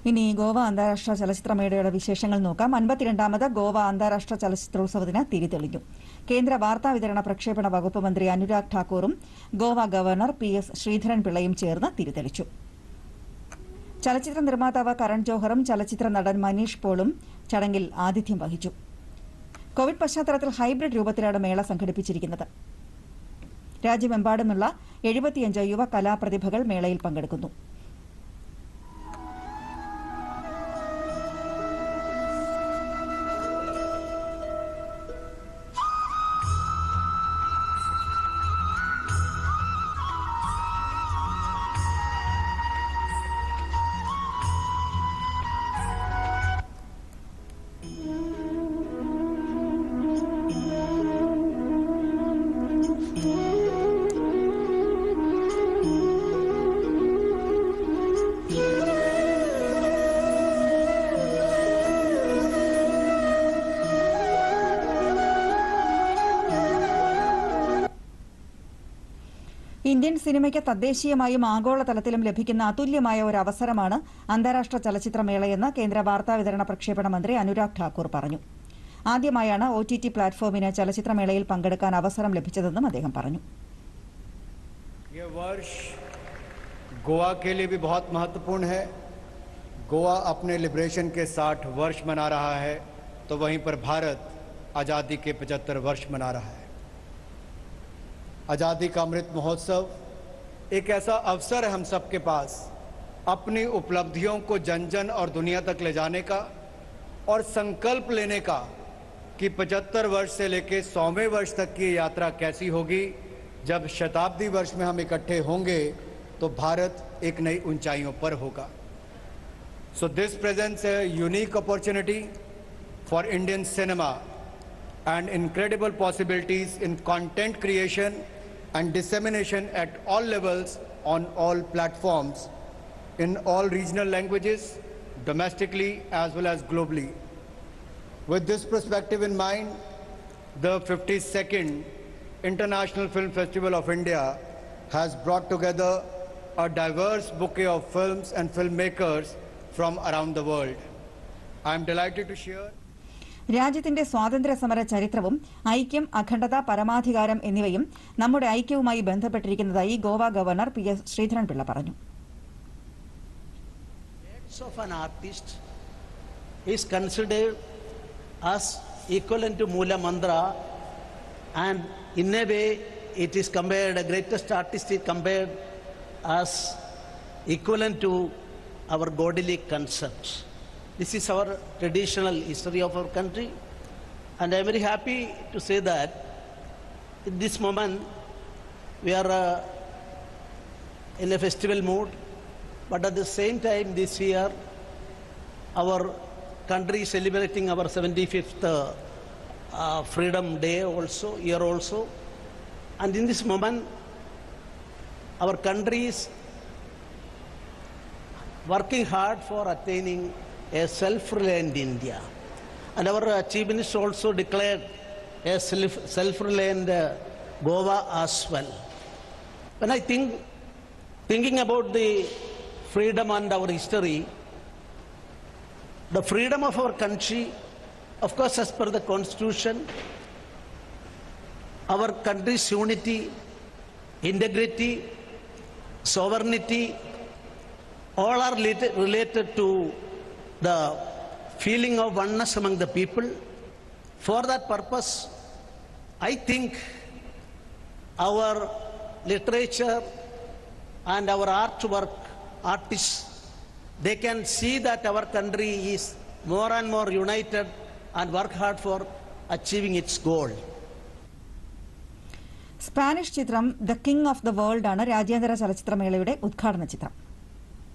ഇനി ഗോവ അന്താരാഷ്ട്ര ചലച്ചിത്രമേളയുടെ വിശേഷങ്ങൾ നോക്കാം. 52ാമത് ഗോവ അന്താരാഷ്ട്ര ചലച്ചിത്രോത്സവത്തിന് തിരിതെളിഞ്ഞു. കേന്ദ്ര വാർത്താവിതരണ പ്രക്ഷേപണ വകുപ്പ് മന്ത്രി അനുരാഗ് ഠാക്കൂറും ഗോവ ഗവർണർ PS ശ്രീധരൻപിള്ളയും ചേർന്ന് തിരിതെളിച്ചു. ചലച്ചിത്ര നിർമ്മാതാവ് കരൺ ജോഹറും ചലച്ചിത്ര നടൻ മനീഷ് പോളും ചടങ്ങിൽ ആതിഥ്യം വഹിച്ചു. കോവിഡ് പശ്ചാത്തലത്തിൽ ഹൈബ്രിഡ് രൂപത്തിലാണ് മേള സംഘടിപ്പിച്ചിരിക്കുന്നത്. രാജ്യമെമ്പാടുമുള്ള 75 യുവ കലാപ്രതിഭകൾ മേളയിൽ പങ്കെടുക്കുന്നു. ഇന്ത്യൻ സിനിമയ്ക്ക് തദ്ദേശീയമായും ആഗോളതലത്തിലും ലഭിക്കുന്ന അതുല്യമായ ഒരു അവസരമാണ് അന്താരാഷ്ട്ര ചലച്ചിത്രമേളയെന്ന് കേന്ദ്ര വാർത്താവിതരണ പ്രക്ഷേപണ മന്ത്രി അനുരാഗ് ഠാക്കൂർ പറഞ്ഞു. ആദ്യമായാണ് OTT പ്ലാറ്റ്ഫോമിന് ചലച്ചിത്രമേളയിൽ പങ്കെടുക്കാൻ അവസരം ലഭിച്ചതെന്നും അദ്ദേഹം പറഞ്ഞു. ये वर्ष गोवा के लिए भी बहुत महत्वपूर्ण है. गोवा अपने लिबरेशन के 60 वर्ष मना रहा है, तो वहीं पर भारत आज़ादी के 75 वर्ष मना रहा है. आज़ादी का अमृत महोत्सव एक ऐसा अवसर है हम सबके पास अपनी उपलब्धियों को जन जन और दुनिया तक ले जाने का और संकल्प लेने का कि 75 वर्ष से लेकर 100वें वर्ष तक की यात्रा कैसी होगी. जब शताब्दी वर्ष में हम इकट्ठे होंगे तो भारत एक नई ऊंचाइयों पर होगा. So this presents a unique opportunity for Indian cinema and incredible possibilities in content creation and dissemination at all levels on all platforms in all regional languages, domestically as well as globally. With this perspective in mind, the 52nd International Film Festival of India has brought together a diverse bouquet of films and filmmakers from around the world. I am delighted to share രാജ്യത്തിന്റെ സ്വാതന്ത്ര്യ സമര ചരിത്രവും ഐക്യം, അഖണ്ഡത, പരമാധികാരം എന്നിവയും നമ്മുടെ ഐക്യവുമായി ബന്ധപ്പെട്ടിരിക്കുന്നതായി Goa governor PS Sreedharan Pillai പറഞ്ഞു. Of an artist is considered as equivalent to Moola Mantra, and in a way it is compared, the greatest artist is compared as equivalent to our godly concepts. This is our traditional history of our country, and I am very happy to say that in this moment we are in a festival mood, but at the same time this year our country is celebrating our 75th Freedom Day also, year also, and in this moment our country is working hard for attaining a self-reliant India, and our Chief Minister also declared a self-reliant Goa as well. When I thinking about the freedom and our history, the freedom of our country, of course as per the Constitution, our country's unity, integrity, sovereignty, all are related to the feeling of oneness among the people. For that purpose, I think our literature and our artwork, artists, they can see that our country is more and more united and work hard for achieving its goal. Spanish ചിത്രം the king of the world ആണ് രാജ്യാന്തര ചലച്ചിത്രമേളയുടെ ഉദ്ഘാടന ചിത്രം.